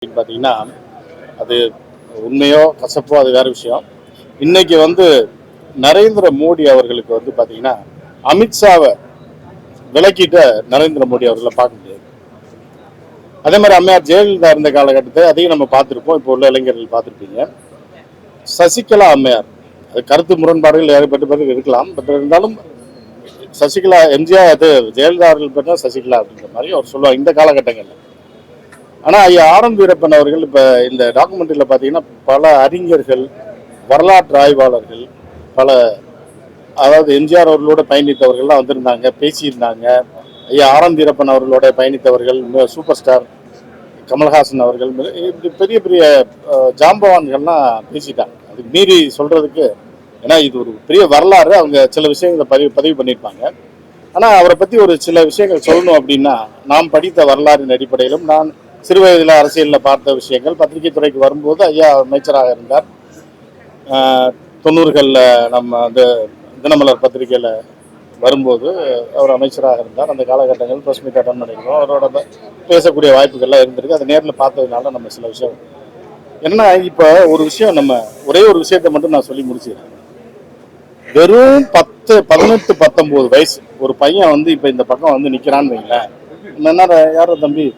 பார்த்தீங்கன்னா அது உண்மையோ கசப்போ அது வேற விஷயம். இன்னைக்கு நரேந்திர மோடி அவர்களுக்கு பார்த்தீங்கன்னா அமித்ஷாவை விலக்கிட்ட நரேந்திர மோடி அவர்களை பார்க்க முடியாது. அதே மாதிரி அம்மையார் ஜெயலலிதா இருந்த காலகட்டத்தை அதையும் நம்ம பார்த்துருப்போம். இப்போ உள்ள இளைஞர்கள் பார்த்துருப்பீங்க. சசிகலா அம்மையார், அது கருத்து முரண்பாடுகள் ஏற்பட்டு இருக்கலாம். பட் இருந்தாலும் சசிகலா எம்ஜிஆர் அது ஜெயலலிதா அவர்கள் பார்த்தா சசிகலா அப்படின்ற மாதிரி அவர் சொல்லுவாங்க இந்த காலகட்டங்களில். ஆனால் ஐயா ஆர்.எம். வீரப்பன் அவர்கள் இப்போ இந்த டாக்குமெண்ட்ரியில் பார்த்தீங்கன்னா பல அறிஞர்கள், வரலாற்று ஆய்வாளர்கள், அதாவது எம்ஜிஆர் அவர்களோட பயணித்தவர்கள்லாம் வந்திருந்தாங்க, பேசியிருந்தாங்க. ஐயா ஆர்.எம். வீரப்பன் அவர்களோட பயணித்தவர்கள், சூப்பர் ஸ்டார் கமல்ஹாசன் அவர்கள், இப்படி பெரிய பெரிய ஜாம்பவான்கள்லாம் பேசிட்டாங்க. அதுக்கு மீறி சொல்றதுக்கு, ஏன்னா இது ஒரு பெரிய வரலாறு, அவங்க சில விஷயங்களை பதிவு பண்ணியிருப்பாங்க. ஆனால் அவரை பற்றி ஒரு சில விஷயங்கள் சொல்லணும் அப்படின்னா, நாம் படித்த வரலாறின் அடிப்படையிலும் நான் சிறு வயதில் அரசியலில் பார்த்த விஷயங்கள், பத்திரிகை துறைக்கு வரும்போது ஐயா அமைச்சராக இருந்தார். 90களில் நம்ம தினமலர் பத்திரிகையில் வரும்போது அவர் அமைச்சராக இருந்தார். அந்த காலகட்டங்கள் பிரஸ் மீட் அட்டன் பண்ணியிருக்கோம். அவரோட பேசக்கூடிய வாய்ப்புகள்லாம் இருந்திருக்கு. அதை நேரில் பார்த்ததுனால நம்ம சில விஷயம் என்னன்னா, இப்போ ஒரு விஷயம், நம்ம ஒரே ஒரு விஷயத்தை மட்டும் நான் சொல்லி முடிச்சுக்கிறேன். வெறும் 18, 19 வயசு ஒரு பையன் இப்போ இந்த பக்கம் நிற்கிறான்னு வைங்களேன், என்ன யாரோ தம்பி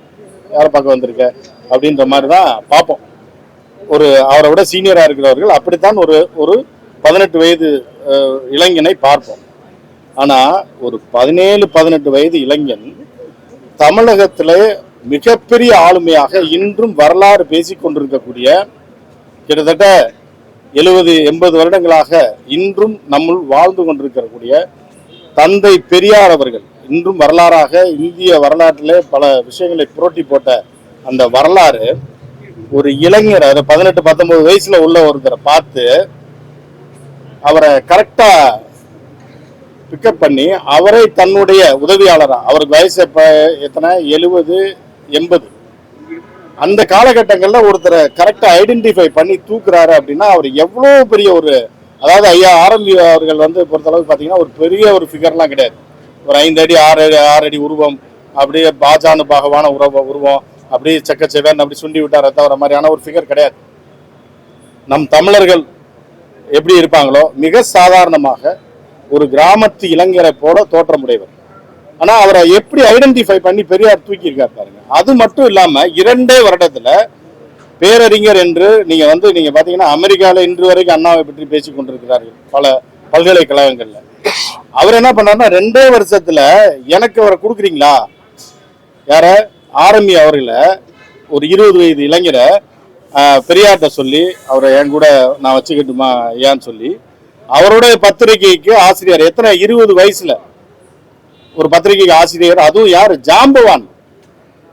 யாரை பார்க்க வந்திருக்க அப்படின்ற மாதிரி தான் பார்ப்போம். அவரை விட சீனியராக இருக்கிறவர்கள் அப்படித்தான் ஒரு 18 வயது இளைஞனை பார்ப்போம். ஆனால் ஒரு 17, 18 வயது இளைஞன் தமிழகத்திலே மிகப்பெரிய ஆளுமையாக இன்றும் வரலாறு பேசிக் கொண்டிருக்கக்கூடிய, கிட்டத்தட்ட 70, 80 வருடங்களாக இன்றும் நம்முள் வாழ்ந்து கொண்டிருக்கக்கூடிய தந்தை பெரியார் அவர்கள் இன்றும் வரலாறாக இந்திய வரலாற்றிலே பல விஷயங்களை புரட்டி போட்ட அந்த வரலாறு ஒரு இளைஞர் 18, 19 வயசுல உள்ள ஒருத்தரை பார்த்து அவரை கரெக்டா பிக்கப் பண்ணி அவரை தன்னுடைய உதவியாளரா, அவருக்கு வயசு எத்தனை 70, 80, அந்த காலகட்டங்கள்ல ஒருத்தரை கரெக்டா ஐடென்டிஃபை பண்ணி தூக்குறாரு அப்படின்னா அவர் எவ்வளவு பெரிய அதாவது ஐயா ஆர்.எம். அவர்கள் பொறுத்தளவுக்கு பார்த்தீங்கன்னா ஒரு பெரிய ஒரு ஃபிகர்லாம் கிடையாது. ஒரு 5 அடி 6 அடி உருவம், அப்படியே பாஜானு பாகவான உருவம், அப்படியே செக்கச்செவன் அப்படி சுண்டி விட்டார தவிர மாதிரியான ஒரு ஃபிகர் கிடையாது. நம் தமிழர்கள் எப்படி இருப்பாங்களோ மிக சாதாரணமாக ஒரு கிராமத்து இளைஞரை போல தோற்றமுடையவர். ஆனா அவரை எப்படி ஐடென்டிஃபை பண்ணி பெரியார் தூக்கி இருக்காரு பாருங்க. அது மட்டும் இல்லாம 2 வருடத்துல பேரறிஞர் என்று நீங்க பாத்தீங்கன்னா அமெரிக்கால இன்று வரைக்கும் அண்ணாவை பற்றி பேசிக் கொண்டிருக்கிறார்கள் பல பல்கலைக்கழகங்கள்ல. அவர் என்ன பண்ணாருன்னா 2 வருஷத்துல எனக்கு அவரை கொடுக்குறீங்களா, யார ஆர்எம்இ அவர்களை, ஒரு 20 வயது இளைஞரை பெரியார்ட்ட சொல்லி அவரை என் கூட நான் வச்சுக்கிட்டுமா ஏன்னு சொல்லி அவருடைய பத்திரிகைக்கு ஆசிரியர், எத்தனை 20 வயசுல ஒரு பத்திரிகைக்கு ஆசிரியர், அதுவும் யாரு ஜாம்பவான்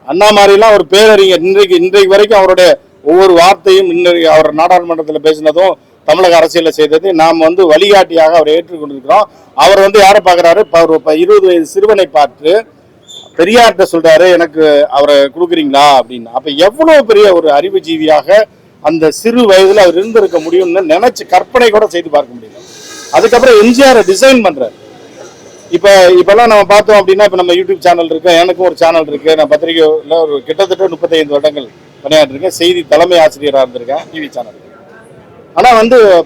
அண்ணா மாதிரிலாம் ஒரு பேரறிஞர். இன்றைக்கு வரைக்கும் அவருடைய ஒவ்வொரு வார்த்தையும் அவர் நாடாளுமன்றத்தில் பேசினதும் தமிழக அரசியல செய்தது நாம் வழிகாட்டியாக அவரை ஏற்றுக்கொண்டிருக்கிறோம். அவர் யாரை பார்க்கிறாரு, 20 வயது சிறுவனை பார்த்து பெரியார்ட்ட சொல்றாரு எனக்கு அவரை கொடுக்குறீங்களா அப்படின்னு. அப்ப எவ்வளவு பெரிய ஒரு அறிவுஜீவியாக அந்த சிறு வயதுல அவர் இருந்திருக்க முடியும்னு நினைச்சு கற்பனை கூட செய்து பார்க்க முடியல. அதுக்கப்புறம் எம்ஜிஆர் டிசைன் பண்றாரு. இப்பெல்லாம் நம்ம பார்த்தோம் அப்படின்னா, இப்ப நம்ம யூடியூப் சேனல் இருக்கு, எனக்கும் ஒரு சேனல் இருக்கு, நான் பத்திரிகையில ஒரு கிட்டத்தட்ட 35 வருடங்கள் பணியாற்றிருக்கேன், செய்தி தலைமை ஆசிரியராக இருந்திருக்கேன் டிவி சேனல். ஆனா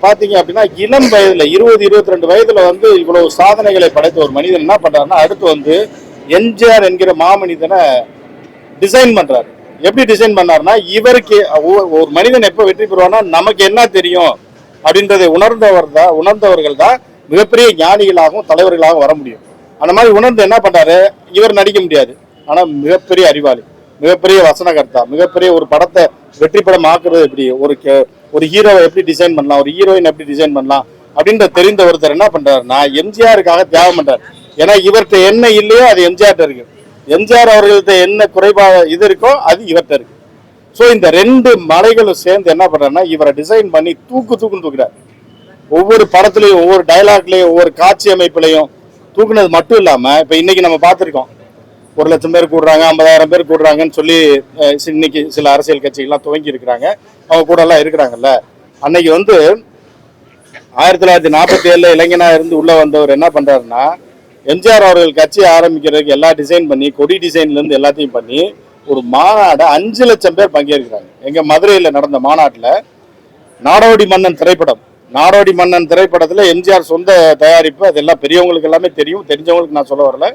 பாத்தீங்க அப்படின்னா இளம் வயதுல 20, 22 வயதுல இவ்வளவு சாதனைகளை படைத்த ஒரு மனிதன் என்ன பண்றாருன்னா, அடுத்து எம்ஜிஆர் என்கிற மாமனிதனை டிசைன் பண்றாரு. எப்படி டிசைன் பண்ணாருன்னா, இவருக்கு ஒரு மனிதன் எப்ப வெற்றி பெறுவானா நமக்கு என்ன தெரியும் அப்படின்றதை உணர்ந்தவர்கள் தான் மிகப்பெரிய ஞானிகளாகவும் தலைவர்களாகவும் வர முடியும். அந்த மாதிரி உணர்ந்து என்ன பண்றாரு, இவர் நடிக்க முடியாது, ஆனா மிகப்பெரிய அறிவாளி, மிகப்பெரிய வசனகர்த்தா, மிகப்பெரிய ஒரு படத்தை வெற்றி படம் ஆக்குறது எப்படி, ஒரு ஹீரோவை எப்படி டிசைன் பண்ணலாம், ஒரு ஹீரோயின் எப்படி டிசைன் பண்ணலாம் அப்படின்ற தெரிந்த ஒருத்தர் என்ன பண்றாருன்னா எம்ஜிஆருக்காக தியாகம் பண்றாரு. ஏன்னா இவர்கிட்ட என்ன இல்லையோ அது எம்ஜிஆர்ட்ட இருக்கு, எம்ஜிஆர் அவர்கள்ட்ட என்ன குறைபாடு இது இருக்கோ அது இவர்கிட்ட இருக்கு. ஸோ இந்த 2 மலைகளும் சேர்ந்து என்ன பண்றாருன்னா இவரை டிசைன் பண்ணி தூக்குறாரு. ஒவ்வொரு படத்துலையும், ஒவ்வொரு டைலாக்லையும், ஒவ்வொரு காட்சி அமைப்புலையும் தூக்குனது மட்டும் இல்லாம இப்ப இன்னைக்கு நம்ம பார்த்துருக்கோம், 1 லட்சம் பேர் கூடுறாங்க, 50,000 பேர் கூடுறாங்கன்னு சொல்லி இன்னைக்கு சில அரசியல் கட்சிகள்லாம் துவங்கி இருக்கிறாங்க, அவங்க கூட எல்லாம் இருக்கிறாங்கல்ல. அன்னைக்கு 1947 இளைஞனா இருந்து உள்ள வந்தவர் என்ன பண்றாருன்னா, எம்ஜிஆர் அவர்கள் கட்சி ஆரம்பிக்கிறதுக்கு எல்லா டிசைன் பண்ணி, கொடி டிசைன்ல இருந்து எல்லாத்தையும் பண்ணி ஒரு மாநாடு 5 லட்சம் பேர் பங்கேற்கிறாங்க. எங்க மதுரையில நடந்த மாநாட்டில் நாடோடி மன்னன் திரைப்படம், நாடோடி மன்னன் திரைப்படத்தில் எம்ஜிஆர் சொந்த தயாரிப்பு, அதெல்லாம் பெரியவங்களுக்கு எல்லாமே தெரியும், தெரிஞ்சவங்களுக்கு நான் சொல்ல வரல.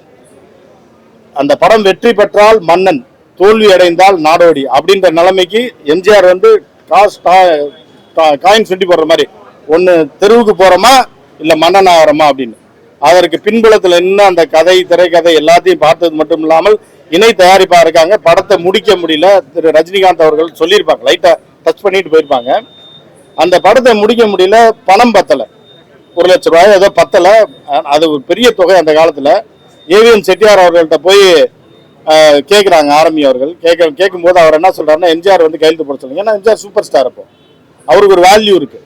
அந்த படம் வெற்றி பெற்றால் மன்னன், தோல்வி அடைந்தால் நாடோடி அப்படின்ற நிலைமைக்கு எம்ஜிஆர் வந்து காயின் சுட்டி போடுற மாதிரி, ஒன்று தெருவுக்கு போறோமா இல்லை மன்னன் ஆகிறோமா அப்படின்னு. அதற்கு பின்புலத்தில் இன்னும் அந்த கதை, திரைக்கதை எல்லாத்தையும் பார்த்தது மட்டும் இல்லாமல் இணை தயாரிப்பாக இருக்காங்க. படத்தை முடிக்க முடியல, திரு ரஜினிகாந்த் அவர்கள் சொல்லியிருப்பாங்க, லைட்டாக டச் பண்ணிட்டு போயிருப்பாங்க. அந்த படத்தை முடிக்க முடியல, பணம் பத்தலை, 1 லட்சம் ரூபாய் ஏதோ பத்தலை. அது ஒரு பெரிய தொகை அந்த காலத்தில். ஏவிஎம் செட்டியார் அவர்கள்ட்ட போய் கேட்குறாங்க ஆர்மி அவர்கள். கேட்கும்போது அவர் என்ன சொல்கிறாருன்னா, எம்ஜிஆர் வந்து கையெழுத்து போட சொல்லுங்க. ஏன்னா எம்ஜிஆர் சூப்பர் ஸ்டார், அப்போ அவருக்கு ஒரு வேல்யூ இருக்கு.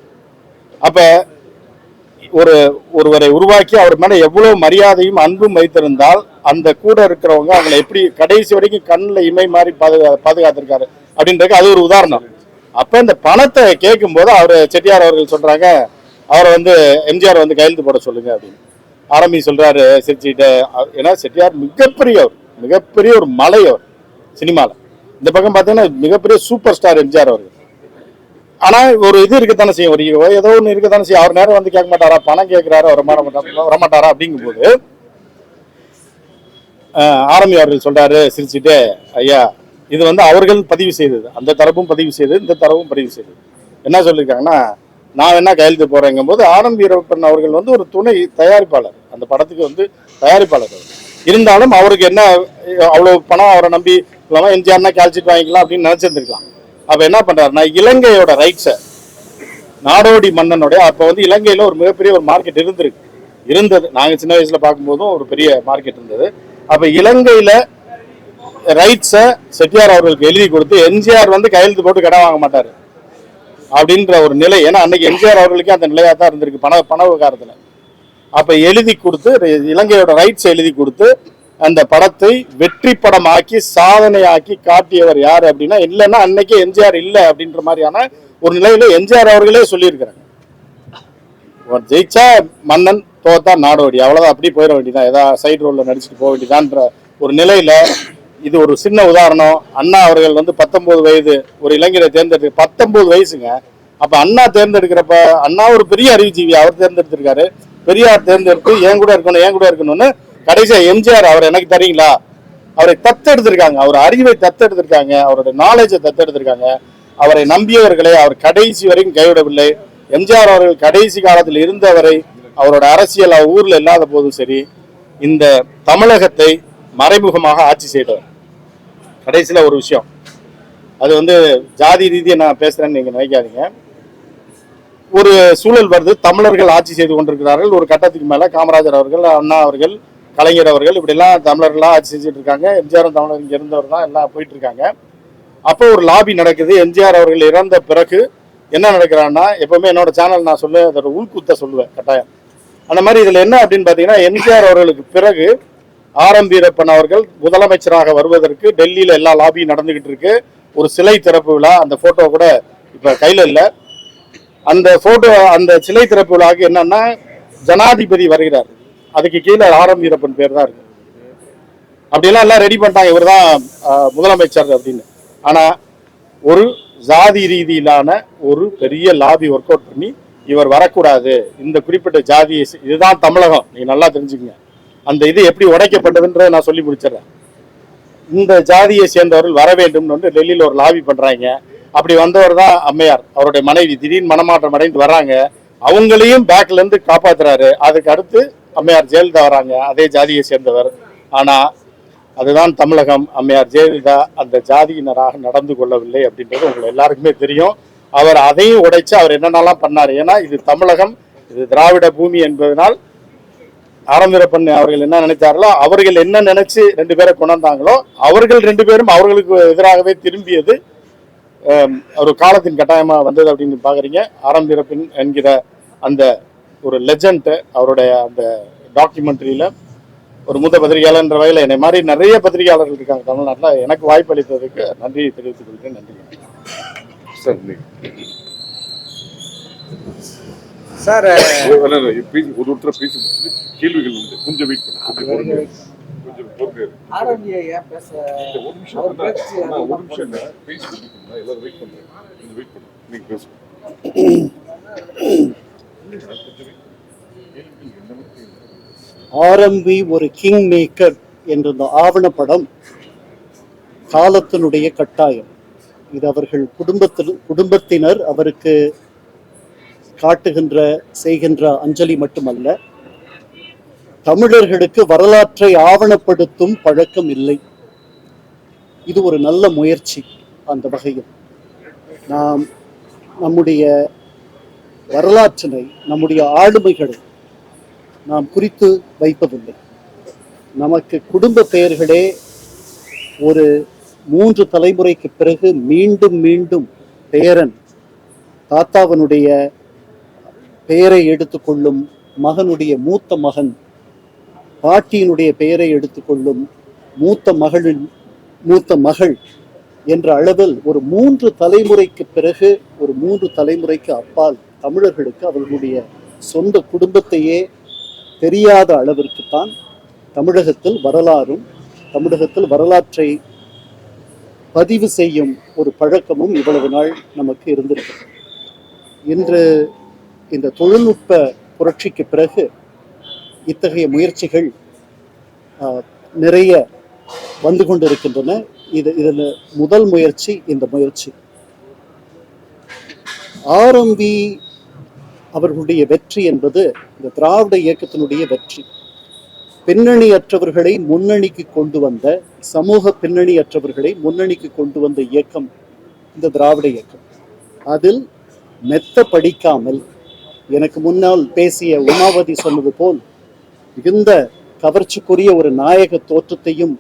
அப்போ ஒருவரை உருவாக்கி அவர் மேலே எவ்வளோ மரியாதையும் அன்பும் வைத்திருந்தால் அந்த கூட இருக்கிறவங்க அவங்களை எப்படி கடைசி வரைக்கும் கண்ணில் இமை மாதிரி பாதுகாத்திருக்காரு அப்படின்றது அது ஒரு உதாரணம். அப்போ இந்த பணத்தை கேட்கும்போது அவர் செட்டியார் அவர்கள் சொல்கிறாங்க, அவரை வந்து எம்ஜிஆர் வந்து கையெழுத்து போட சொல்லுங்க அப்படின்னு. ஆரம்பி சொல்கிறாரு சிரிச்சுக்கிட்ட. ஏன்னா செட்டியார் மிகப்பெரிய ஒரு மலை அவர் சினிமாவில். இந்த பக்கம் பார்த்தீங்கன்னா மிகப்பெரிய சூப்பர் ஸ்டார் எம்ஜிஆர் அவர்கள். ஆனால் ஒரு இது இருக்கத்தானே செய்யும், ஒரு ஏதோ ஒன்று இருக்கத்தானே செய்யும். அவர் நேரம் வந்து கேட்க மாட்டாரா, பணம் கேட்குறாரு, வரமாட்டாரா அப்படிங்கும்போது ஆரம்பி அவர்கள் சொல்றாரு சிரிச்சுட்டு, ஐயா இது வந்து அவர்கள் பதிவு செய்தது, அந்த தரப்பும் பதிவு செய்தது, இந்த தரப்பும் பதிவு செய்தது. என்ன சொல்லியிருக்காங்கன்னா, நான் என்ன கையெழுத்து போறேங்கும் போது ஆர்.எம். வீரப்பன் அவர்கள் வந்து ஒரு துணை தயாரிப்பாளர், அந்த படத்துக்கு வந்து தயாரிப்பாளர். இருந்தாலும் அவருக்கு என்ன அவ்வளவு பணம் அவரை நம்பி இல்லாமல் எம்ஜிஆர்னா கேல்சிட் வாங்கிக்கலாம் அப்படின்னு நினைச்சிருந்துருக்கலாம். அப்ப என்ன பண்றாருன்னா, இலங்கையோட ரைட்ஸை நாடோடி மன்னனுடைய, அப்போ வந்து இலங்கையில ஒரு மிகப்பெரிய ஒரு மார்க்கெட் இருந்தது. நாங்கள் சின்ன வயசுல பார்க்கும்போதும் ஒரு பெரிய மார்க்கெட் இருந்தது. அப்ப இலங்கையில ரைட்ஸை செட்டியார் அவர்களுக்கு எழுதி கொடுத்து எம்ஜிஆர் வந்து கையெழுத்து போட்டு கடன் வாங்க மாட்டாரு அப்படின்ற ஒரு நிலை. ஏன்னா அன்னைக்கு எம்ஜிஆர் அவர்களுக்கே அந்த நிலையா தான் இருந்திருக்கு பண விவகாரத்துல. அப்ப எழுதி கொடுத்து, இலங்கையோட ரைட்ஸ் எழுதி கொடுத்து அந்த படத்தை வெற்றி படமாக்கி சாதனையாக்கி காட்டியவர் யாரு அப்படின்னா, இல்லைன்னா அன்னைக்கே எம்ஜிஆர் இல்லை அப்படின்ற மாதிரியான ஒரு நிலையில எம்ஜிஆர் அவர்களே சொல்லியிருக்கிறாங்க. ஜெயிச்சா மன்னன், தோத்தா நாடோடி, அவ்வளவுதான், அப்படி போயிட வேண்டியதான், ஏதாவது சைடு ரோல்ல நடிச்சுட்டு போக வேண்டியதான்ற ஒரு நிலையில. இது ஒரு சின்ன உதாரணம். அண்ணா அவர்கள் வந்து 19 வயது ஒரு இளைஞரை தேர்ந்தெடுக்க, 19 வயசுங்க. அப்ப அண்ணா தேர்ந்தெடுக்கிறப்ப, அண்ணா ஒரு பெரிய அறிவுஜீவி, அவர் தேர்ந்தெடுத்திருக்காரு. பெரியார் தேர்ந்தெடுத்து ஏன் கூட இருக்கணும்னு கடைசியா எம்ஜிஆர் அவர் எனக்கு தரீங்களா, அவரை தத்தெடுத்திருக்காங்க, அவர் அறிவை தத்தெடுத்திருக்காங்க, அவருடைய நாலேஜை தத்தெடுத்திருக்காங்க. அவரை நம்பியவர்களை அவர் கடைசி வரைக்கும் கைவிடவில்லை. எம்ஜிஆர் அவர்கள் கடைசி காலத்தில் இருந்தவரை, அவரோட அரசியல் ஊர்ல இல்லாத போதும் சரி, இந்த தமிழகத்தை மறைமுகமாக ஆட்சி செய்தவர். கடைசியில ஒரு விஷயம், அது வந்து ஜாதி ரீதியை நான் பேசுறேன்னு நீங்க நினைக்காதீங்க. ஒரு சூழல் வருது, தமிழர்கள் ஆட்சி செய்து கொண்டிருக்கிறார்கள். ஒரு கட்டத்துக்கு மேல காமராஜர் அவர்கள், அண்ணா அவர்கள், கலைஞர் அவர்கள், இப்படி எல்லாம் தமிழர்களாக ஆட்சி செஞ்சுட்டு இருக்காங்க. எம்ஜிஆரும் தமிழர் இங்க இருந்தவர் தான், எல்லாம் போயிட்டு இருக்காங்க. அப்போ ஒரு லாபி நடக்குது. எம்ஜிஆர் அவர்கள் இறந்த பிறகு என்ன நடக்கிறான்னா, எப்பவுமே என்னோட சேனல் நான் சொல்லுவேன், அதோட உள்குத்த சொல்லுவேன் கட்டாயம். அந்த மாதிரி இதுல என்ன அப்படின்னு பாத்தீங்கன்னா, எம்ஜிஆர் அவர்களுக்கு பிறகு ஆர்.எம். வீரப்பன் அவர்கள் முதலமைச்சராக வருவதற்கு டெல்லியில எல்லா லாபியும் நடந்துகிட்டு இருக்கு. ஒரு சிலை திறப்பு விழா, அந்த போட்டோ கூட இப்ப கையில இல்ல. அந்த போட்டோ, அந்த சிலை திறப்பு விழாவுக்கு என்னன்னா, ஜனாதிபதி வருகிறார், அதுக்கு கீழே ஆர்.எம். வீரப்பன் பேர் தான் இருக்கு. அப்படியெல்லாம் எல்லாம் ரெடி பண்ணிட்டாங்க, இவர் தான் முதலமைச்சர் அப்படின்னு. ஆனா ஒரு ஜாதி ரீதியிலான ஒரு பெரிய லாபி ஒர்க் அவுட் பண்ணி, இவர் வரக்கூடாது, இந்த குறிப்பிட்ட ஜாதி, இதுதான் தமிழகம், நீங்க நல்லா தெரிஞ்சுக்கங்க. அந்த இது எப்படி உடைக்கப்பட்டதுன்ற நான் சொல்லி முடிச்சிடறேன். இந்த ஜாதியை சேர்ந்தவர்கள் வர வேண்டும் என்று டெல்லியில ஒரு லாபி பண்றாங்க. அப்படி வந்தவர் தான் அம்மையார், அவருடைய மனைவி. திடீர்னு மனமாற்றம் அடைந்து வர்றாங்க, அவங்களையும் பேக்ல இருந்து காப்பாத்துறாரு. அதுக்கு அடுத்து அம்மையார் ஜெயலலிதா வராங்க, அதே ஜாதியை சேர்ந்தவர். ஆனா அதுதான் தமிழகம். அம்மையார் ஜெயலலிதா அந்த ஜாதியினராக நடந்து கொள்ளவில்லை அப்படின்றது உங்களுக்கு எல்லாருக்குமே தெரியும். அவர் அதையும் உடைச்சு அவர் என்னென்னலாம் பண்ணாரு. ஏன்னா இது தமிழகம், இது திராவிட பூமி என்பதனால் ஆர்.எம். வீரப்பன் அவர்கள் என்ன நினைத்தார்களோ, அவர்கள் என்ன நினைச்சு 2 பேரை கொண்டாந்தாங்களோ, அவர்கள் 2 பேரும் அவர்களுக்கு எதிராகவே திரும்பியது ஒரு காலத்தின் கட்டாயமா வந்தது அப்படின்னு பாக்குறீங்க. ஆர்.எம். வீரப்பன் என்கிற அந்த ஒரு லெஜண்ட், அவருடைய அந்த டாக்குமெண்ட்ரியில ஒரு மூத்த பத்திரிகையாளர் என்ற வகையில் என்னை மாதிரி நிறைய பத்திரிகையாளர்கள் இருக்காங்க தமிழ்நாட்டில். எனக்கு வாய்ப்பு அளித்ததுக்கு நன்றி தெரிவித்துக் கொள்கிறேன். நன்றி சார். ஒருத்தர் பேசி கேள்விகள் கொஞ்சம் வெயிட் பண்ண, கொஞ்சம் ஆரம்பிய ஏன் பேச ஒரு நிமிஷம் அவர் பேச்சு ஒரு நிமிஷம் என்ன பேசி முடிக்கணும். எல்லாரும் வெயிட் பண்ணுறேன், கொஞ்சம் வெயிட் பண்ணுங்க, நீங்கள் பேசுங்க. ஆரம்பி ஒரு கிங் மேக்கர் என்ற இந்த ஆவணப்படம் காலத்தினுடைய கட்டாயம். இது அவர்கள் குடும்பத்தினர் அவருக்கு காட்டுகின்ற செய்கின்ற அஞ்சலி மட்டுமல்ல, தமிழர்களுக்கு வரலாற்றை ஆவணப்படுத்தும் பழக்கம் இல்லை. இது ஒரு நல்ல முயற்சி. அந்த வகையில் நாம் நம்முடைய வரலாற்றினை, நம்முடைய ஆளுமைகளை நாம் குறித்து வைப்பதில்லை. நமக்கு குடும்ப பெயர்களே ஒரு 3 தலைமுறைக்கு பிறகு மீண்டும் மீண்டும் பேரன் தாத்தாவனுடைய பெயரை எடுத்துக்கொள்ளும், மகனுடைய மூத்த மகன் பாட்டியினுடைய பெயரை எடுத்துக்கொள்ளும், மூத்த மகள் என்ற அளவில் ஒரு 3 தலைமுறைக்கு பிறகு, ஒரு 3 தலைமுறைக்கு அப்பால் தமிழர்களுக்கு அவர்களுடைய சொந்த குடும்பத்தையே தெரியாத அளவிற்குத்தான் தமிழகத்தில் வரலாறும், தமிழகத்தில் வரலாற்றை பதிவு செய்யும் ஒரு பழக்கமும் இவ்வளவு நாள் நமக்கு இருந்திருக்கு. இன்று இந்த தொழில்நுட்ப புரட்சிக்கு பிறகு இத்தகைய முயற்சிகள் நிறைய வந்து கொண்டிருக்கின்றன. இதில் முதல் முயற்சி இந்த முயற்சி. ஆரம்பி அவர்களுடைய வெற்றி என்பது இந்த திராவிட இயக்கத்தினுடைய வெற்றி. பின்னணியற்றவர்களை முன்னணிக்கு கொண்டு வந்த, சமூக பின்னணியற்றவர்களை முன்னணிக்கு கொண்டு வந்த இயக்கம் இந்த திராவிட இயக்கம். அதில் மெத்த படிக்காமல், எனக்கு முன்னால் பேசிய உமாவதி சொன்னது போல், மிகுந்த கவர்ச்சிக்குரிய ஒரு நாயக தோற்றத்தையும்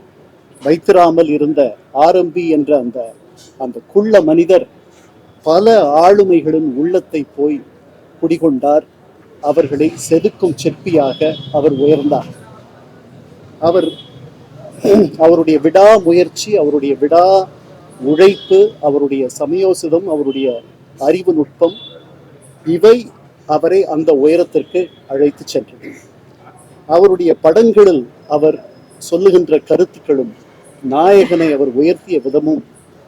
வைத்திராமல் இருந்த ஆரம்பி என்ற அந்த குள்ள மனிதர் பல ஆளுமைகளின் உள்ளத்தை போய் குடிகொண்டார். அவர்களை செதுக்கும் சிற்பியாக அவர் உயர்ந்தார். அவருடைய விடா முயற்சி, அவருடைய விடா உழைப்பு, அவருடைய சமயோசிதம், அவருடைய அறிவு நுட்பம், இவை அவரை அந்த உயரத்திற்கு அழைத்து சென்றது. அவருடைய படங்களில் அவர் சொல்லுகின்ற கருத்துக்களும், நாயகனை அவர் உயர்த்திய விதமும்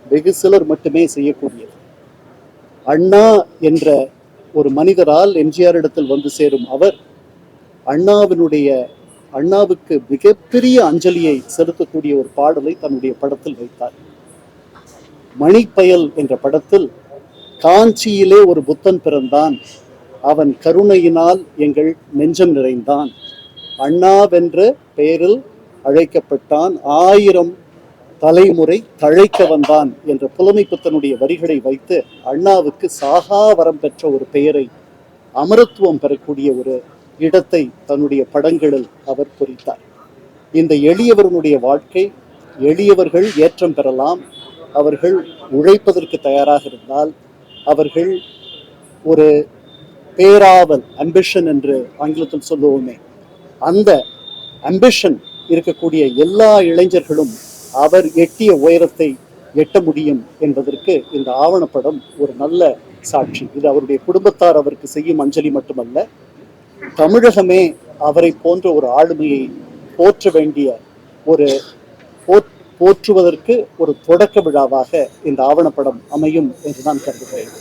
வெகு சிலர் மட்டுமே செய்யக்கூடியது. அண்ணா என்ற ஒரு மனிதரால் எம்ஜிஆர் இடத்தில் வந்து சேரும் அவர் அண்ணாவுக்கு மிகப்பெரிய அஞ்சலியை செலுத்தக்கூடிய ஒரு பாடலை தன்னுடைய படத்தில் வைத்தார். மணிப்பயல் என்ற படத்தில், காஞ்சியிலே ஒரு புத்தன் பிறந்தான், அவன் கருணையினால் எங்கள் நெஞ்சம் நிறைந்தான், அண்ணாவென்ற பெயரில் அழைக்கப்பட்டான், 1000 தலைமுறை தழைக்க வந்தான் என்ற புலமைப்புத்தனுடைய வரிகளை வைத்து அண்ணாவுக்கு சாகா வரம் பெற்ற ஒரு பெயரை, அமரத்துவம் பெறக்கூடிய ஒரு இடத்தை தன்னுடைய படங்களில் அவர் பொறித்தார். இந்த எளியவர்களுடைய வாழ்க்கை, எளியவர்கள் ஏற்றம் பெறலாம், அவர்கள் உழைப்பதற்கு தயாராக இருந்தால், அவர்கள் ஒரு பேராவல், அம்பிஷன் என்று ஆங்கிலத்தில் சொல்லுவோமே, அந்த அம்பிஷன் இருக்கக்கூடிய எல்லா இளைஞர்களும் அவர் எட்டிய உயரத்தை எட்ட முடியும் என்பதற்கு இந்த ஆவணப்படம் ஒரு நல்ல சாட்சி. இது அவருடைய குடும்பத்தார் அவருக்கு செய்யும் அஞ்சலி மட்டுமல்ல, தமிழகமே அவரை போன்ற ஒரு ஆளுமையை போற்ற வேண்டிய போற்றுவதற்கு ஒரு தொடக்க விழாவாக இந்த ஆவணப்படம் அமையும் என்று நான் கருதுகிறேன்.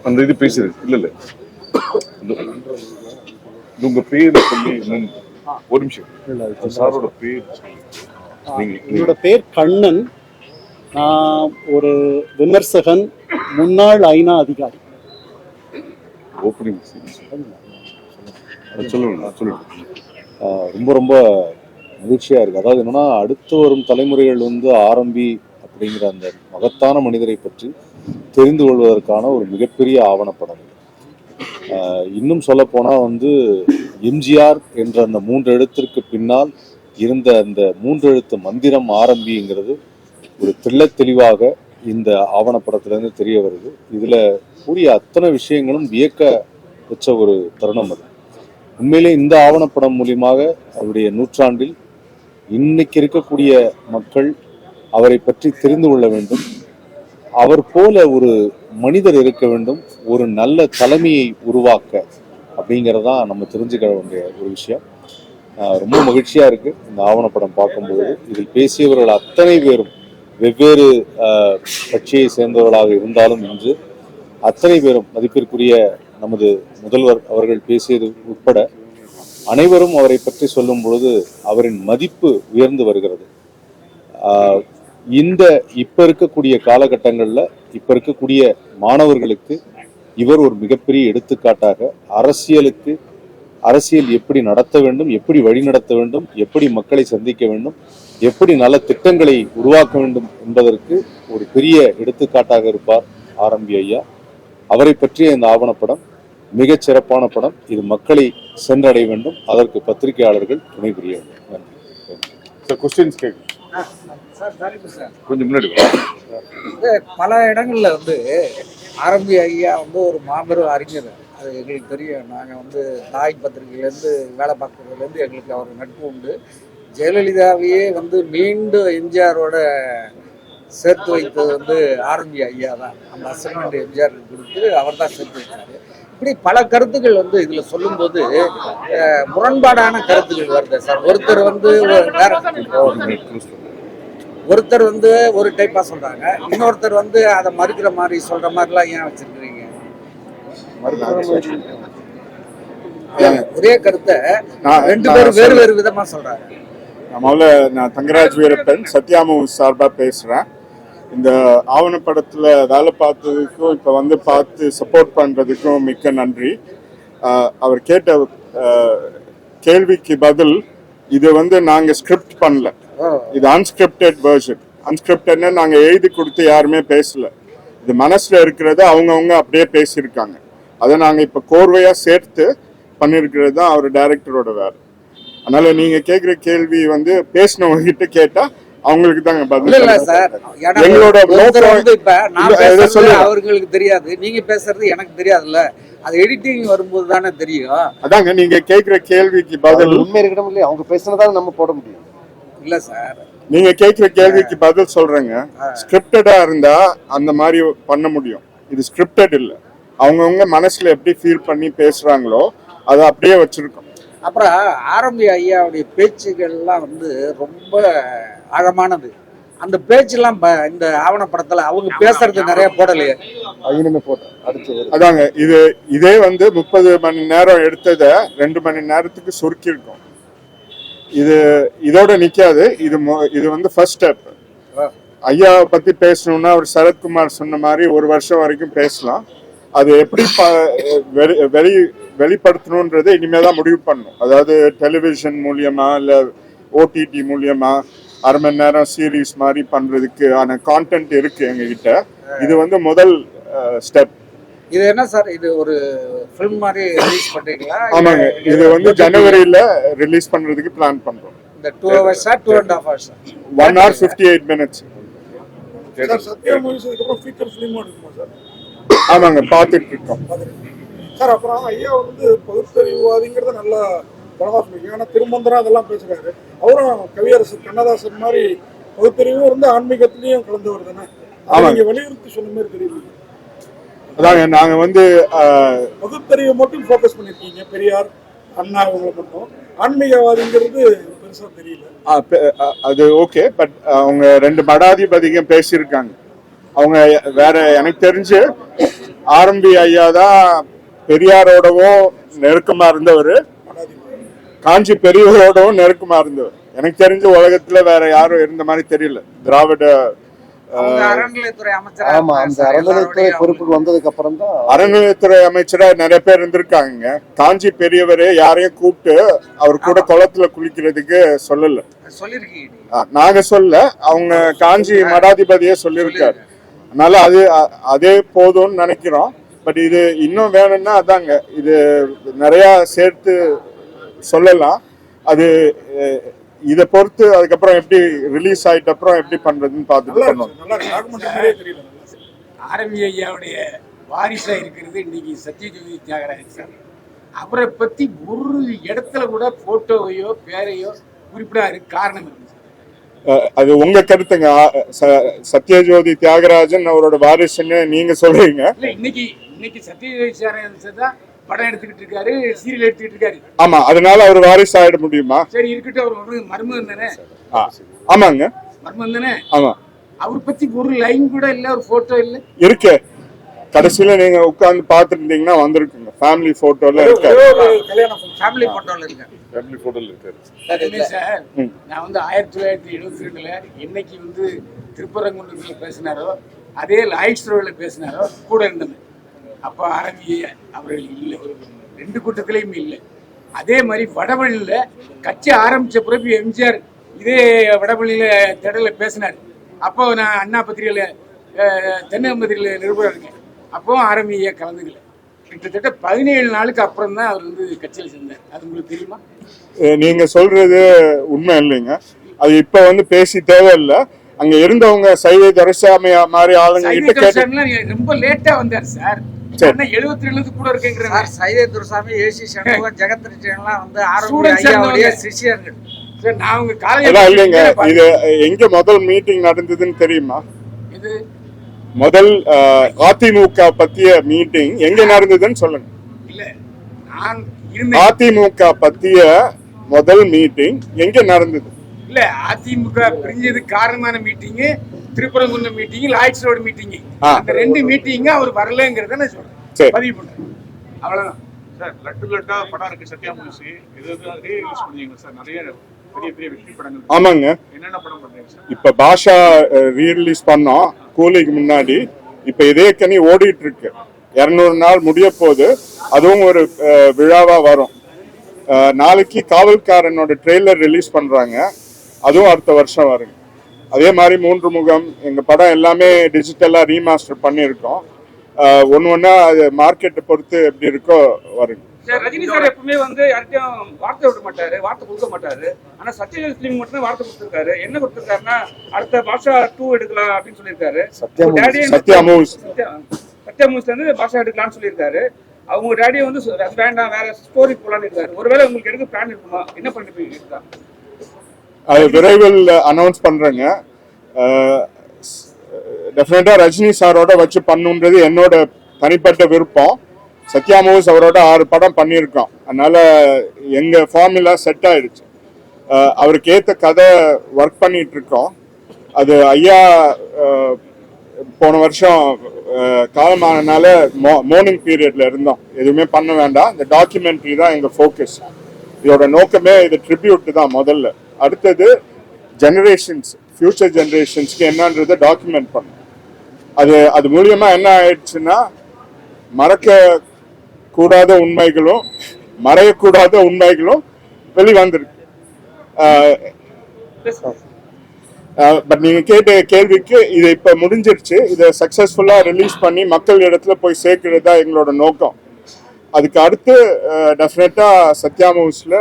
அந்த இது பேசுறது இல்ல உங்க பேரை சொல்லி ஒரு நிமிஷம். சாரோட பேர் என்னோட பேர் கண்ணன். நான் ஒரு விமர்சகன், முன்னாள் ஐநா அதிகாரி. ஓப்பனிங் சொல்லுங்க. ரொம்ப ரொம்ப மகிழ்ச்சியாக இருக்குது. அதாவது என்னென்னா, அடுத்து வரும் தலைமுறைகள் ஆரம்பி அப்படிங்கிற அந்த மகத்தான மனிதரை பற்றி தெரிந்து கொள்வதற்கான ஒரு மிகப்பெரிய ஆவணப்படம். இன்னும் சொல்லப்போனால் எம்ஜிஆர் என்ற அந்த 3 எழுத்திற்கு பின்னால் இருந்த அந்த 3 எழுத்து மந்திரம் ஆரம்பிங்கிறது ஒரு தெளிவாக இந்த ஆவணப்படத்திலேருந்து தெரிய வருது. இதில் கூறிய அத்தனை விஷயங்களும் வியக்க வச்ச ஒரு தருணம் அது. உண்மையிலே இந்த ஆவணப்படம் மூலியமாக அவருடைய நூற்றாண்டில் இன்னைக்கு இருக்கக்கூடிய மக்கள் அவரை பற்றி தெரிந்து கொள்ள வேண்டும். அவர் போல ஒரு மனிதர் இருக்க வேண்டும், ஒரு நல்ல தலைமையை உருவாக்க அப்படிங்கிறதான் நம்ம தெரிஞ்சுக்க வேண்டிய ஒரு விஷயம். ரொம்ப மகிழ்ச்சியா இருக்கு இந்த ஆவணப்படம் பார்க்கும்போது. இதில் பேசியவர்கள் அத்தனை பேரும் வெவ்வேறு கட்சியை சேர்ந்தவர்களாக இருந்தாலும் இன்று அத்தனை பேரும் மதிப்பிற்குரிய நமது முதல்வர் அவர்கள் பேசியது உட்பட அனைவரும் அவரை பற்றி சொல்லும் பொழுது அவரின் மதிப்பு உயர்ந்து வருகிறது. இப்ப இருக்கக்கூடிய காலகட்டங்கள்ல இப்ப இருக்கக்கூடிய மாணவர்களுக்கு இவர் ஒரு மிகப்பெரிய எடுத்துக்காட்டாக அரசியல் எப்படி நடத்த வேண்டும், எப்படி வழி நடத்த வேண்டும், எப்படி மக்களை சந்திக்க வேண்டும், எப்படி நல்ல திட்டங்களை உருவாக்க வேண்டும் என்பதற்கு ஒரு பெரிய எடுத்துக்காட்டாக இருப்பார் ஆரம்பி ஐயா. அவரை பற்றிய இந்த ஆவணப்படம் மிகச் சிறப்பான படம். இது மக்களை சென்றடைய வேண்டும். அதற்கு பத்திரிகையாளர்கள் துணை புரிய வேண்டும். சார் கொஸ்டின்ஸ் கேட்கு கொஞ்சம் முன்னாடி பல இடங்கள்ல ஆரம்பி ஐயா ஒரு மாபெரும் அறிஞர். அது எங்களுக்கு தெரியும். நாங்கள் தாய் பத்திரிகையிலேருந்து வேலை பார்க்கறதுலேருந்து எங்களுக்கு அவர் நட்பு உண்டு. ஜெயலலிதாவையே மீண்டும் எம்ஜிஆரோட சேர்த்து வைத்தது ஆரம்பி ஐயா தான். அந்த அசைன்மெண்ட் எம்ஜிஆர் கொடுத்து அவர் தான் சேர்த்து வைத்தார். இப்படி பல கருத்துக்கள் இதில் சொல்லும்போது முரண்பாடான கருத்துக்கள் வருது சார். ஒருத்தர் ஒரு டைப்பாக சொல்கிறாங்க, இன்னொருத்தர் அதை மறுக்கிற மாதிரி சொல்கிற மாதிரிலாம் ஏன் வச்சுருக்கிறீங்க? ஒரே கருத்தை ரெண்டு பேரும் வேறு வேறு விதமாக சொல்கிறாங்க. முதல்ல நான் தங்கராஜ் வீரப்பன் சத்யாமு சார்பாக பேசுகிறேன். இந்த ஆவணப்படத்தில் வேலை பார்த்ததுக்கும் இப்போ பார்த்து சப்போர்ட் பண்ணுறதுக்கும் மிக்க நன்றி. அவர் கேட்ட கேள்விக்கு பதில், இது நாங்கள் ஸ்கிரிப்ட் பண்ணல, இது அன்ஸ்கிரிப்டட் வெர்ஷன். அன்ஸ்கிரிப்டட்னா நாங்கள் எழுதி கொடுத்து யாருமே பேசல. இது மனசில் இருக்கிறத அவங்கவுங்க அப்படியே பேசியிருக்காங்க. அதை நாங்கள் இப்போ கோர்வையாக சேர்த்து பண்ணியிருக்கிறது தான் அவர் டைரக்டரோட வேலை. அதனால நீங்க கேட்குற கேள்வி பேசினவங்க கிட்ட கேட்டா அவங்களுக்கு தாங்க பதில். எங்களோட அவர்களுக்கு தெரியாது, நீங்க பேசுறது எனக்கு தெரியாதுல்ல. அது எடிட்டிங் வரும்போது தானே தெரியும். அதாங்க நீங்க கேட்குற கேள்விக்கு பதில் உண்மை இருக்கணும் இல்லையா? அவங்க பேசுனதால நம்ம போட முடியும் இல்ல சார். நீங்க கேட்குற கேள்விக்கு பதில் சொல்றேங்க. ஸ்கிரிப்டடா இருந்தா அந்த மாதிரி பண்ண முடியும். இது ஸ்கிரிப்டட் இல்லை. அவங்கவுங்க மனசுல எப்படி ஃபீல் பண்ணி பேசுறாங்களோ அதை அப்படியே வச்சிருக்கோம். அப்புறம் ஆரம்பி ஐயாவுடைய பேச்சுகள்லாம் ரொம்ப ஆழமானது. அந்த பேச்செல்லாம் இந்த ஆவணப்படத்துல அவங்க பேசுறது நிறைய போடலையே. அதாங்க இதே 30 மணி நேரம் எடுத்ததை 2 மணி நேரத்துக்கு சுருக்கி இருக்கும். இதோட நிக்காது. இது ஃபர்ஸ்ட் ஸ்டெப். ஐயாவை பத்தி பேசணும்னா அவர் சரத்குமார் சொன்ன மாதிரி 1 வருஷம் வரைக்கும் பேசலாம். அது எப்படி வெளிப்படுத்தணுன்றதை இனிமேதான் முடிவு பண்ணணும். அதாவது டெலிவிஷன் மூலியமா இல்ல ஓடிடி மூலியமா 1/2 மணி நேரம் சீரீஸ் மாதிரி பண்றதுக்கு ஆன கான்டென்ட் இருக்கு எங்ககிட்ட. இது முதல் ஸ்டெப். இது என்ன சார், இது ஒரு ஃபிலிம் மாதிரி ரிலீஸ் பண்றீங்களா? ஆமாங்க, இது ஜனவரியில ரிலீஸ் பண்றதுக்கு பிளான் பண்றோம். இந்த 2 hours 2.5 hours 1 hour 58 minutes. Sathya மூவிஸ்க்கு அப்புறம் ஃபீச்சர் ஃபிலிம் எடுக்குமா சார்? ஆமாங்க, பார்த்துட்டு இருக்கோம் சார். அப்புறம் ஐயா பகுத்தறிவுவாதிங்கிறத நல்லா பலமா சொல்லிருக்கீங்க. ஆனா திருமந்திரம் அதெல்லாம் பேசுறாரு. அவரும் கவியரசு கண்ணதாசன் மாதிரி பகுத்தறிவும் ஆன்மீகத்திலையும் கலந்தவர் தானே. நீங்க வலியுறுத்தி சொன்ன மாதிரி தெரியல. அதாங்க நாங்க பகுத்தறிவை மட்டும் ஃபோக்கஸ் பண்ணிருக்கீங்க. பெரியார், அண்ணா இவங்களை மட்டும். ஆன்மீகவாதிங்கிறது பெருசா தெரியல. அது ஓகே. பட் அவங்க 2 மடாதிபதிங்க பேசியிருக்காங்க. அவங்க வேற எனக்கு தெரிஞ்சு ஆரம்பி ஐயா தான் பெரியாரோடவும் நெருக்கமா இருந்தவர், காஞ்சி பெரியவரோடவும் நெருக்கமா இருந்தவர். எனக்கு தெரிஞ்ச உலகத்துல வேற யாரும் இருந்த மாதிரி தெரியல. திராவிட அறநிலையத்துறை பொறுப்புக்கு வந்ததுக்கு அப்புறம் தான் அறநிலையத்துறை அமைச்சரா நிறைய பேர் இருந்திருக்காங்க. காஞ்சி பெரியவரே யாரையும் கூப்பிட்டு அவர் கூட குளத்துல குளிக்கிறதுக்கு சொல்லல. நாங்க சொல்ல, அவங்க காஞ்சி மடாதிபதியே சொல்லியிருக்காரு. அதனால அதே போதும்னு நினைக்கிறோம். பட் இது இன்னும் வேணும்னா அதாங்க, இது நிறைய சேர்த்து சொல்லலாம். அது இதை பொறுத்து அதுக்கப்புறம் எப்படி ரிலீஸ் ஆயிட்ட அப்புறம் எப்படி பண்றதுன்னு பார்த்துட்டு ஆரம்பி ஐயாவுடைய வாரிசா இருக்கிறது இன்னைக்கு சத்யஜோதி தியாகராஜன் சார். அவரை பத்தி ஒரு இடத்துல கூட போட்டோவையோ பேரையோ குறிப்பிடாரு. காரணம் இருக்கு. அது உங்க கருத்துங்க. சத்யஜோதி தியாகராஜன் அவரோட வாரிசுன்னு நீங்க சொல்றீங்க. இன்னைக்கு சத்யஜோதி தியாகராஜன் தான் படம் எடுத்துக்கிட்டு இருக்காரு, சீரியல் எடுத்துக்கிட்டு இருக்காரு. ஆமா, அதனால அவர் வாரிசு ஆயிட முடியுமா? சரி இருக்கட்டும், அவர் ஒரு மருமகன் தானே. ஆமாங்க, மருமகன் தானே. ஆமா. அவர் பத்தி ஒரு லைன் கூட இல்ல, ஒரு போட்டோ இல்ல. இருக்கு, கடைசியில நீங்க உட்கார்ந்து பாத்துருந்தீங்கன்னா வந்திருக்குங்க. ஃபேமிலி போட்டோல இருக்காரு. ஃபேமிலி போட்டோல இருக்காரு. ஃபேமிலி போட்டோல இருக்காரு. சார், நான் வந்து 1972 என்னைக்கு வந்து திருப்பரங்குன்றத்தில் பேசினாரோ, அதே லாய்ட்ஸ் ரோட்ல பேசினாரோ கூட இருந்தவன். அப்ப ஆரம்பி அவர்கள் இல்லை, ரெண்டு கூட்டத்திலையும் இல்லை. அதே மாதிரி வடபழனியில கட்சி ஆரம்பிச்ச பிறகு எம்ஜிஆர் இதே வடபழனியில திடல பேசினார். அப்போ நான் அண்ணா பத்திரிகையில தென்னக பத்திரிகையில நிருபராக இருக்கேன். அப்பவும் ஆரம்பிய கலந்துக்கல. கிட்டத்தட்ட 17 நாளுக்கு அப்புறம் தான் அவர் வந்து கட்சியில் சேர்ந்தார். அது உங்களுக்கு தெரியுமா? நீங்க சொல்றது உண்மை இல்லைங்க. அது இப்ப வந்து பேசி தேவையில்லை. அங்க இருந்தவங்க சைவை துரைசாமி மாதிரி ஆளுங்க ரொம்ப லேட்டா வந்தார் சார். 72 கூட இருக்கேங்கிறாங்க. சைதை துரைசாமி, ஏசி சண்முகம், ஜெகத் எல்லாம் வந்து ஆரம்பிய சிஷியர்கள். சார், நான் உங்க காலேஜ் இல்லைங்க. இது எங்க முதல் மீட்டிங் நடந்ததுன்னு தெரியுமா? இது முதல் அதிமுக பத்திய மீட்டிங் எங்க நடந்ததுன்னு சொல்லுங்க. இல்ல, நான் இருந்தேன். அதிமுக பத்திய முதல் மீட்டிங் எங்க நடந்தது? இல்ல, அதிமுக பிரிஞ்சது காரணமான meeting Thiruparankundram meeting, Lloyds road meeting. அந்த ரெண்டு மீட்டிங் அவர் வரலங்கிறத நான் சொல்றேன், பதிவு பண்றேன். அவ்வளவுதான் சார். லட்டா படம் இருக்கு, சத்யா மூசி. இது ரீரிலீஸ் பண்ணீங்க சார், நிறைய பெரிய பெரிய வெற்றி படங்கள். ஆமாங்க. என்னென்ன படம் பண்றீங்க சார்? இப்ப பாஷா ரீரிலீஸ் பண்ணோம் கூலிக்கு முன்னாடி. இப்ப இதே கனி ஓடிட்டு இருக்கு. 200 நாள் முடிய போது அதுவும் ஒரு விழாவா வரும். நாளைக்கு காவல்காரனோட ட்ரெய்லர் ரிலீஸ் பண்றாங்க. அதுவும் அடுத்த வருஷம் வருங்க. அதே மாதிரி 3 முகம் எங்க படம் எல்லாமே டிஜிட்டலா ரீமாஸ்டர் பண்ணியிருக்கோம். ஒன்னா அது மார்க்கெட்டை பொறுத்து எப்படி இருக்கோ வருங்க. ரஜினி சார் எப்பவுமே வந்து யார்கிட்டயும் வார்த்தை விட மாட்டாரு, வார்த்தை கொடுக்க மாட்டாரு. ஆனா சத்யஜோதி ஃபிலிம் மட்டும் வார்த்தை கொடுத்திருக்காரு. என்ன கொடுத்திருக்காருன்னா, அடுத்த பாஷா 2 எடுக்கலாம் அப்படின்னு சொல்லியிருக்காரு. சத்யா மூவிஸ்ல இருந்து பாஷா எடுக்கலாம்னு சொல்லியிருக்காரு. அவங்க டேடியை வந்து அது வேண்டாம், வேற ஸ்டோரி போலான்னு இருக்காரு. ஒருவேளை உங்களுக்கு எடுக்க பிளான் இருக்குமா? என்ன பண்ணிட்டு அது விரைவில் அனௌன்ஸ் பண்றேங்க. டெஃபினட்டா ரஜினி சாரோட வச்சு பண்ணுன்றது என்னோட தனிப்பட்ட விருப்பம். சத்யா மூவிஸ் அவரோட 6 படம் பண்ணியிருக்கோம். அதனால எங்க ஃபார்முலா செட் ஆயிடுச்சு. அவருக்கு ஏற்ற கதை ஒர்க் பண்ணிட்டு இருக்கோம். அது ஐயா போன வருஷம் காலமானனால மார்னிங் பீரியட்ல இருந்தோம். எதுவுமே பண்ண வேண்டாம், இந்த டாக்குமெண்ட்ரி தான் எங்க ஃபோக்கஸ். இதோட நோக்கமே இது ட்ரிபியூட் தான் முதல்ல. அடுத்தது ஜெனரேஷன்ஸ், ஃபியூச்சர் ஜெனரேஷன்ஸ்க்கு என்னன்றதை டாக்குமெண்ட் பண்ணும். அது மூலியமா என்ன ஆயிடுச்சுன்னா, மறக்க கூடாத உண்மைகளும் மறையக்கூடாத உண்மைகளும் வெளிவந்திருக்கு. பட் நீங்க கேட்ட கேள்விக்கு இது இப்ப முடிஞ்சிருச்சு. இதை சக்சஸ்ஃபுல்லா ரிலீஸ் பண்ணி மக்கள் இடத்துல போய் சேர்க்கிறது தான் எங்களோட நோக்கம். அதுக்கு அடுத்து டெஃபினட்டா சத்யா மூவிஸ்ல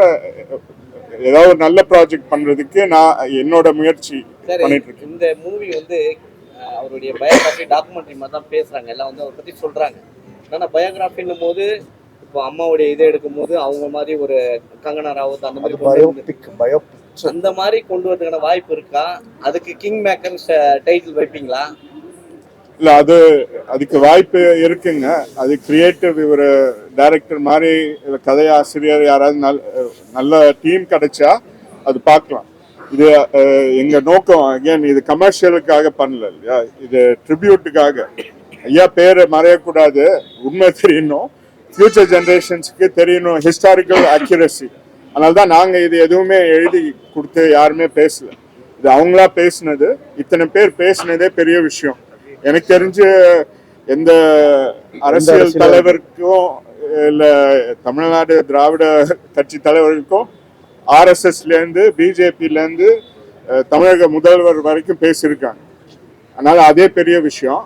ஏதாவது ஒரு நல்ல ப்ராஜெக்ட் பண்றதுக்கு நான் என்னோட முயற்சி பண்ணிட்டு இருக்கேன். இந்த மூவி வந்து அவருடைய பயோகிராஃபி டாக்குமெண்ட்ரி மாதிரி தான் பேசுறாங்க, எல்லாம் வந்து அவரை பத்தி சொல்றாங்க. ஆனால் பயோகிராஃபின்னும் போது இப்போ அம்மாவுடைய இதை எடுக்கும் போது அவங்க மாதிரி ஒரு கங்கனா ராவத் அந்த மாதிரி அந்த மாதிரி கொண்டு வரதுக்கான வாய்ப்பு இருக்கா? அதுக்கு கிங் மேக்கர் டைட்டில் வைப்பீங்களா? இல்ல, அதுக்கு வாய்ப்பு இருக்குங்க. அது கிரியேட்டிவ் ஒரு டைரக்டர் மாதிரி கதையாசிரியர் யாராவது நல்ல டீம் கிடைச்சா அது பார்க்கலாம். இது எங்க நோக்கம் அகேன் இது கமர்ஷியலுக்காக பண்ணல இல்லையா, இது ட்ரிபியூட்டுக்காக. ஐயா பேரை மறையக்கூடாது, உண்மை தெரியணும், ஃபியூச்சர் ஜெனரேஷன்ஸ்க்கு தெரியணும், ஹிஸ்டாரிக்கல் அக்யூரசி. அதனால்தான் நாங்க இது எதுவுமே எழுதி கொடுத்து யாருமே பேசல. இது அவங்களா பேசினது. இத்தனை பேர் பேசினதே பெரிய விஷயம். எனக்கு தெரிஞ்சு எந்த அரசியல் தலைவருக்கும் இல்ல தமிழ்நாடு திராவிட கட்சி தலைவருக்கும் RSSல இருந்து பிஜேபில இருந்து தமிழக முதல்வர் வரைக்கும் பேசியிருக்காங்க. அதனால அதே பெரிய விஷயம்.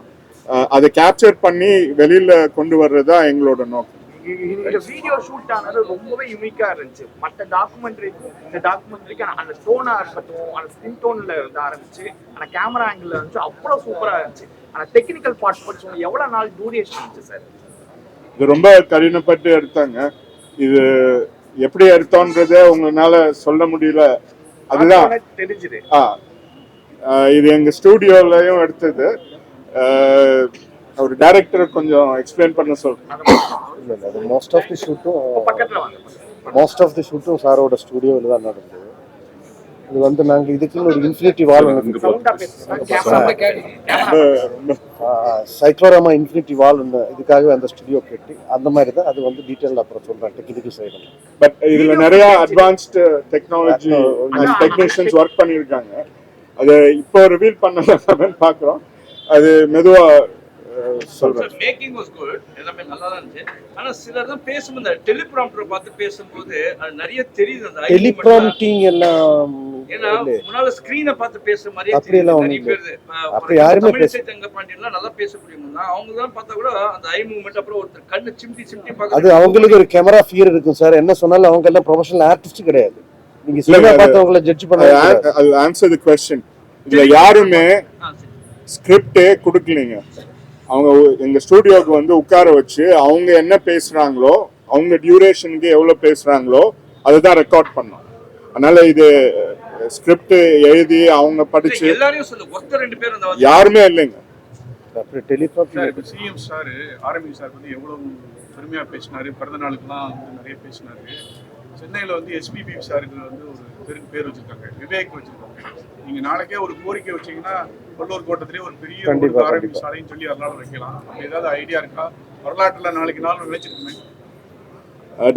அதை கேப்சர் பண்ணி வெளியில கொண்டு வர்றதுதான் எங்களோட நோக்கம். இந்த வீடியோ ஷூட் ஆனது ரொம்பவே யூனிக்கா இருந்துச்சு. மற்ற டாக்குமெண்ட்ரிக்கும் இந்த டாக்குமெண்ட்ரிக்கும் அந்த டோனா இருக்கட்டும், அந்த ஸ்கின் டோன்ல இருந்து ஆரம்பிச்சு அந்த கேமரா ஆங்கிள் இருந்துச்சு, அவ்வளவு சூப்பரா இருந்துச்சு. ஆனா டெக்னிக்கல் பார்ட்ஸ் படிச்சவங்க எவ்வளவு நாள் டூரேஷன் இருந்துச்சு சார்? இது ரொம்ப கடினப்பட்டு எடுத்தாங்க. இது எப்படி எடுத்தோன்றத உங்களால சொல்ல முடியல. அதுதான் தெரிஞ்சுது. இது எங்க ஸ்டூடியோலயும் எடுத்தது. ஒரு டைரக்டர் கொஞ்சம் எக்ஸ்பிளைன் பண்ண சொல்றேன். இல்லை அது மோஸ்ட் ஆஃப் தி பக்கத்துல ஷூட்டும் சாரோட ஸ்டுடியோவில் தான் நடந்தது. இது வந்து நாங்கள் இதுக்குன்னு ஒரு இன்ஃபினிட்டி வால் ஒன்று, சைக்ளோராமா இன்ஃபினிட்டி வால் ஒன்று இதுக்காகவே அந்த ஸ்டுடியோ கட்டி அந்த மாதிரி தான். அது வந்து டீட்டெயில் அப்புறம் சொல்கிறேன் டெக்னிக்கல் சைடு. பட் இதுல நிறைய அட்வான்ஸ்டு டெக்னாலஜி டெக்னீஷியன்ஸ் ஒர்க் பண்ணியிருக்காங்க. அது இப்போ ரிவீல் பண்ணலாம்னு பார்க்குறோம். அது மெதுவா சொல்றேன். மேக்கிங் வாஸ் குட், எல்லாமே நல்லா தான் இருந்துச்சு. ஆனா சிலர் தான் பேசும்போது டெலிபிராம்டர் பார்த்து பேசும்போது அது நிறைய தெரியுது. அந்த டெலிபிராம்டிங் எல்லாம் ஏன்னா முன்னால ஸ்கிரீனை பார்த்து பேசுற மாதிரி அப்படி எல்லாம் நிறைய பேர் அப்படி யாருமே பேச தங்க பாண்டியன்லாம் நல்லா பேசக்கூடியவங்க தான். அவங்க தான் பார்த்தா கூட அந்த ஐ மூவ்மெண்ட் அப்புறம் ஒருத்தர் கண்ணு சிம்டி பார்க்க அது அவங்களுக்கு ஒரு கேமரா ஃபியர் இருக்கும் சார். என்ன சொன்னாலும் அவங்க எல்லாம் ப்ரொஃபஷனல் ஆர்டிஸ்ட் கிடையாது. நீங்க சினிமா பார்த்தவங்கள ஜட்ஜ் பண்ண அது ஆன்சர் தி क्वेश्चन. இதுல யாருமே ஸ்கிரிப்டே கொடுக்கலீங்க. அவங்க எங்க ஸ்டுடியோக்கு வந்து உட்கார வச்சு அவங்க என்ன பேசுறாங்களோ, அவங்க டியூரேஷனுக்கு எவ்வளவு பேசுறாங்களோ அதுதான் ரெக்கார்ட் பண்ணோம். அதனால இது ஸ்கிரிப்ட் எழுதி அவங்க படிச்சு எல்லாரையும் சொல்லு, ஒருத்தர் ரெண்டு பேர் அந்த யாருமே இல்லைங்க. அப்புறம் டெலிபிராம் சிஎம் சார் ஆர்எம்பி சார் வந்து எவ்வளவு பெருமையா பேசினாரு. பிறந்த நாளுக்குலாம் வந்து நிறைய பேசினாரு. சென்னையில் வந்து எஸ்பிபி சாருக்கு வந்து ஒரு பேர் வச்சிருக்காங்க, விவேக் வச்சிருக்காங்க. நீங்க நாளைக்கே ஒரு கோரிக்கை வச்சீங்கன்னா கொல்லூர் கோட்டத்திலேயே ஒரு பெரிய ஆர்எம்பி சாலைன்னு சொல்லி அதனால வைக்கலாம். அப்படி ஏதாவது ஐடியா இருக்கா? வரலாற்றுல நாளைக்கு நாள் நினைச்சிருக்குமே.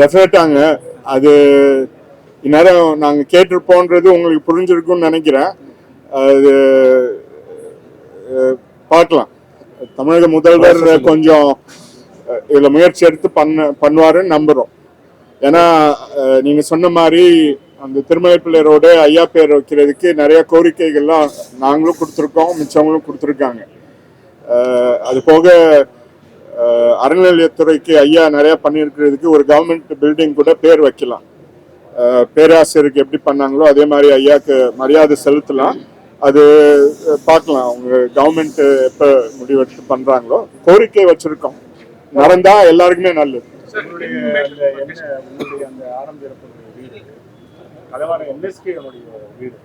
டெஃபினட்டாங்க. அது இந்நேரம் நாங்கள் கேட்டிருப்போன்றது உங்களுக்கு புரிஞ்சிருக்கும்னு நினைக்கிறேன். அது பார்க்கலாம். தமிழக முதல்வர் கொஞ்சம் இதில் முயற்சி எடுத்து பண்ணுவாருன்னு நம்புகிறோம். ஏன்னா நீங்கள் சொன்ன மாதிரி அந்த திருமலை பிள்ளை ரோடு ஐயா பேர் வைக்கிறதுக்கு நிறைய கோரிக்கைகள்லாம் நாங்களும் கொடுத்துருக்கோம், மிச்சவங்களும் கொடுத்துருக்காங்க. அது போக அறநிலையத்துறைக்கு ஐயா நிறைய பண்ணியிருக்கிறதுக்கு ஒரு கவர்மெண்ட் பில்டிங் கூட பேர் வைக்கலாம். பேராசிரியருக்கு எப்படி பண்ணாங்களோ அதே மாதிரி ஐயாவுக்கு மரியாதை செலுத்தலாம். அது பார்க்கலாம் அவங்க கவர்மெண்ட் எப்போ முடிவெடுத்து பண்ணுறாங்களோ. கோரிக்கை வச்சுருக்கோம், நடந்தா எல்லாருக்குமே நல்லது. அந்த ஆரம்ப வீடு கலவான என்எஸ்கே வீடு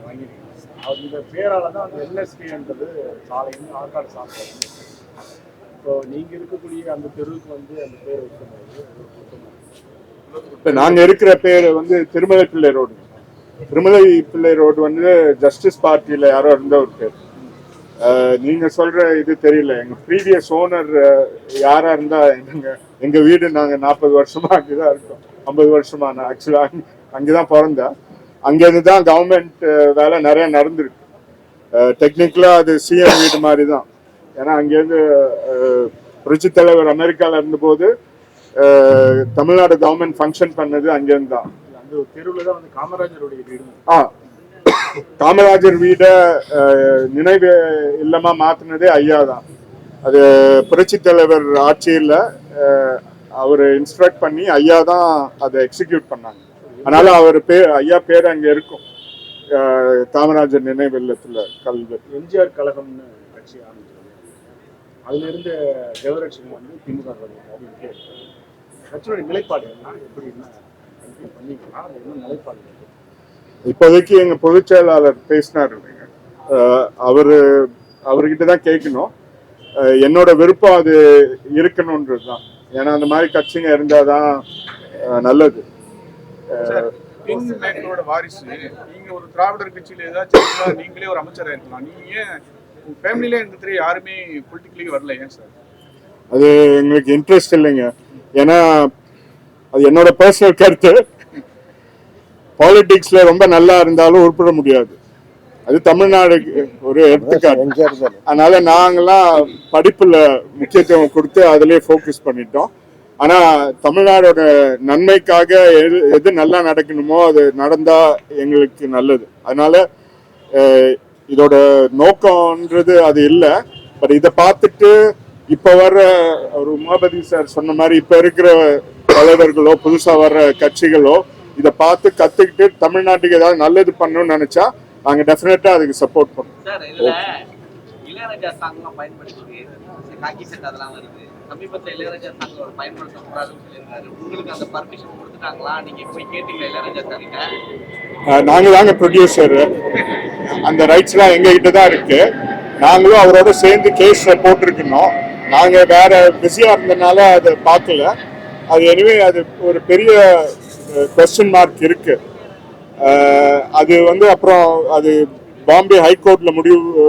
வாங்கியிருக்கீங்க. அவர் இந்த பேரால தான் அந்த என்எஸ்கேன்றது சாலைன்னு ஆற்காடு சாப்பிட்றாங்க. இப்போ நீங்க இருக்கக்கூடிய அந்த தெருவுக்கு வந்து அந்த பேர் வைக்கும்போது இப்போ நாங்கள் இருக்கிற பேர் வந்து திருமலை பிள்ளை ரோடு. திருமலை பிள்ளை ரோடு வந்து ஜஸ்டிஸ் பார்ட்டியில் யாரோ இருந்த ஒரு பேர். நீங்க சொல்ற இது தெரியல. எங்க ப்ரீவியஸ் ஓனர் யாரா இருந்தா எங்க வீடு நாங்க 40 வருஷமா அங்கேதான் இருக்கோம். 50 வருஷமா. நான் ஆக்சுவலா அங்கேதான் பிறந்தேன். அங்கேருந்து தான் கவர்மெண்ட் வேலை நிறைய நடந்திருக்கு. டெக்னிக்கலா அது சிஎம் வீடு மாதிரி தான். ஏன்னா அங்கேருந்து புரட்சி தலைவர் அமெரிக்கால இருந்தபோது தமிழ்நாடு கவர்மெண்ட் ஃபங்க்ஷன் பண்ணது அங்கேருந்து தான். அந்த தெருவில் தான் வந்து காமராஜருடைய வீடு. காமராஜர் வீட நினைவு இல்லமா மாத்தினதே ஐயா தான். அது புரட்சி தலைவர் ஆட்சியில் அவர் இன்ஸ்ட்ரக்ட் பண்ணி ஐயா தான் அதை எக்ஸிக்யூட் பண்ணாங்க. அதனால அவர் ஐயா பேர் அங்க இருக்கும், காமராஜர் நினைவு இல்லத்துல கல்வி. எம்ஜிஆர் கழகம்னு கட்சி ஆரம்பிச்சது. அதுல இருந்து ஜெகதரட்சன் வந்து திமுக கட்சியோட நிலைப்பாடு என்ன, எப்படி பண்ணிக்கலாம், அது என்ன நிலைப்பாடு? இப்போதைக்கு எங்க பொதுச் செயலாளர் பேசினார். அவர்கிட்ட தான் கேட்கணும். என்னோட விருப்பம் அது இருக்கணும்ன்றதுதான். ஏன்னா அந்த மாதிரி கட்சிங்க இருந்தாதான் நல்லது. வாரிசு நீங்க ஒரு திராவிடர் கட்சியில ஏதாச்சும் நீங்களே ஒரு அமைச்சரா இருக்கலாம். நீங்க ஏன் ஃபேமிலியில இந்த யாருமே பொலிட்டிக்கலி வரல? ஏன் சார்? அது எங்களுக்கு இன்ட்ரெஸ்ட் இல்லைங்க. ஏன்னா அது என்னோட பர்சனல் கருத்து. பாலிடிக்ஸ்ல ரொம்ப நல்லா இருந்தாலும் உருப்பிட முடியாது. அது தமிழ்நாடுக்கு ஒரு எடுத்துக்காட்டு. அதனால நாங்கெல்லாம் படிப்புல முக்கியத்துவம் கொடுத்து அதிலே ஃபோக்கஸ் பண்ணிட்டோம். ஆனா தமிழ்நாடோட நன்மைக்காக எது நல்லா நடக்கணுமோ அது நடந்தா எங்களுக்கு நல்லது. அதனால இதோட நோக்கம்ன்றது அது இல்லை. பட் இதை பார்த்துட்டு இப்ப வர்ற ஒரு உமாபதி சார் சொன்ன மாதிரி இப்ப இருக்கிற தலைவர்களோ புதுசா வர்ற கட்சிகளோ இதை பார்த்து கத்துக்கிட்டு தமிழ்நாட்டுக்கு ஏதாவது நல்லது பண்ணணும்னு நினைச்சா நாங்க டெஃபினட்டா அதுக்கு சப்போர்ட் பண்ணுவோம். சார் இதுல இளையராஜா சாங்லாம் பயன்படுத்தி காக்கி செட் அதெல்லாம் வருது. சமீபத்தில் இளையராஜா சாங் பயன்படுத்தக்கூடாதுன்னு சொல்லியிருக்காரு. உங்களுக்கு அந்த பர்மிஷன் கொடுத்துட்டாங்களா? நீங்க போய் கேட்டீங்களா இளையராஜா சார்கிட்ட? நாங்க தாங்க ப்ரொடியூசர். அந்த ரைட்ஸ் எல்லாம் எங்க கிட்ட தான் இருக்கு. நாங்களும் அவரோட சேர்ந்து கேஸ் போட்டிருக்கணும். நாங்கள் வேற பிஸியாக இருந்ததுனால அதை பார்க்கல. அது எனிவே அது ஒரு பெரிய கொஸ்டின் மார்க் இருக்கு. அது வந்து அப்புறம் அது பாம்பே ஹைகோர்ட்ல முடிவு